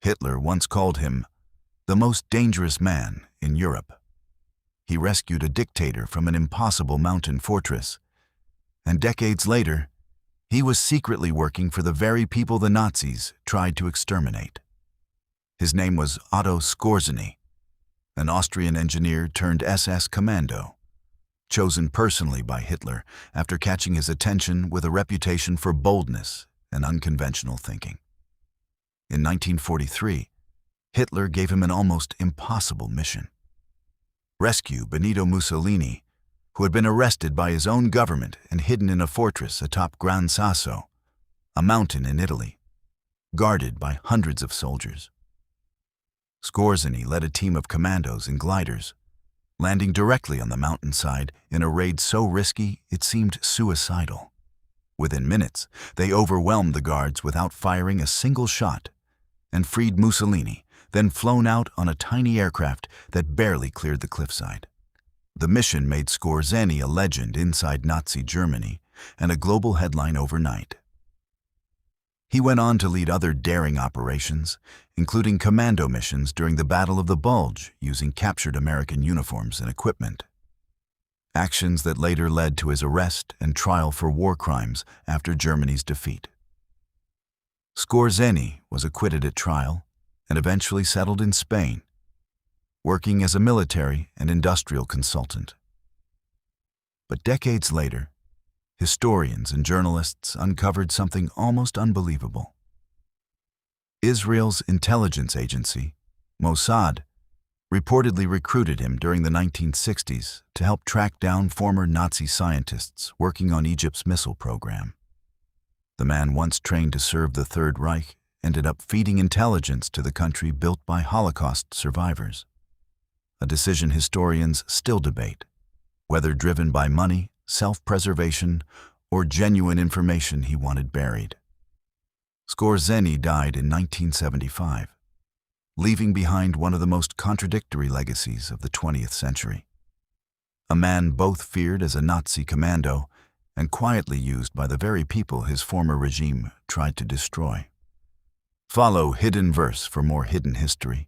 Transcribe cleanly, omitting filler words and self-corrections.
Hitler once called him the most dangerous man in Europe. He rescued a dictator from an impossible mountain fortress, and decades later, he was secretly working for the very people the Nazis tried to exterminate. His name was Otto Skorzeny, an Austrian engineer turned SS commando, chosen personally by Hitler after catching his attention with a reputation for boldness and unconventional thinking. In 1943, Hitler gave him an almost impossible mission: rescue Benito Mussolini, who had been arrested by his own government and hidden in a fortress atop Gran Sasso, a mountain in Italy, guarded by hundreds of soldiers. Skorzeny led a team of commandos and gliders, landing directly on the mountainside in a raid so risky it seemed suicidal. Within minutes, they overwhelmed the guards without firing a single shot and freed Mussolini, then flown out on a tiny aircraft that barely cleared the cliffside. The mission made Skorzeny a legend inside Nazi Germany and a global headline overnight. He went on to lead other daring operations, including commando missions during the Battle of the Bulge using captured American uniforms and equipment. Actions that later led to his arrest and trial for war crimes after Germany's defeat. Skorzeny was acquitted at trial and eventually settled in Spain, working as a military and industrial consultant. But decades later, historians and journalists uncovered something almost unbelievable. Israel's intelligence agency, Mossad, reportedly recruited him during the 1960s to help track down former Nazi scientists working on Egypt's missile program. The man once trained to serve the Third Reich ended up feeding intelligence to the country built by Holocaust survivors, a decision historians still debate, whether driven by money, self-preservation, or genuine information he wanted buried. Skorzeny died in 1975, leaving behind one of the most contradictory legacies of the 20th century. A man both feared as a Nazi commando and quietly used by the very people his former regime tried to destroy. Follow Hidden Verse for more hidden history.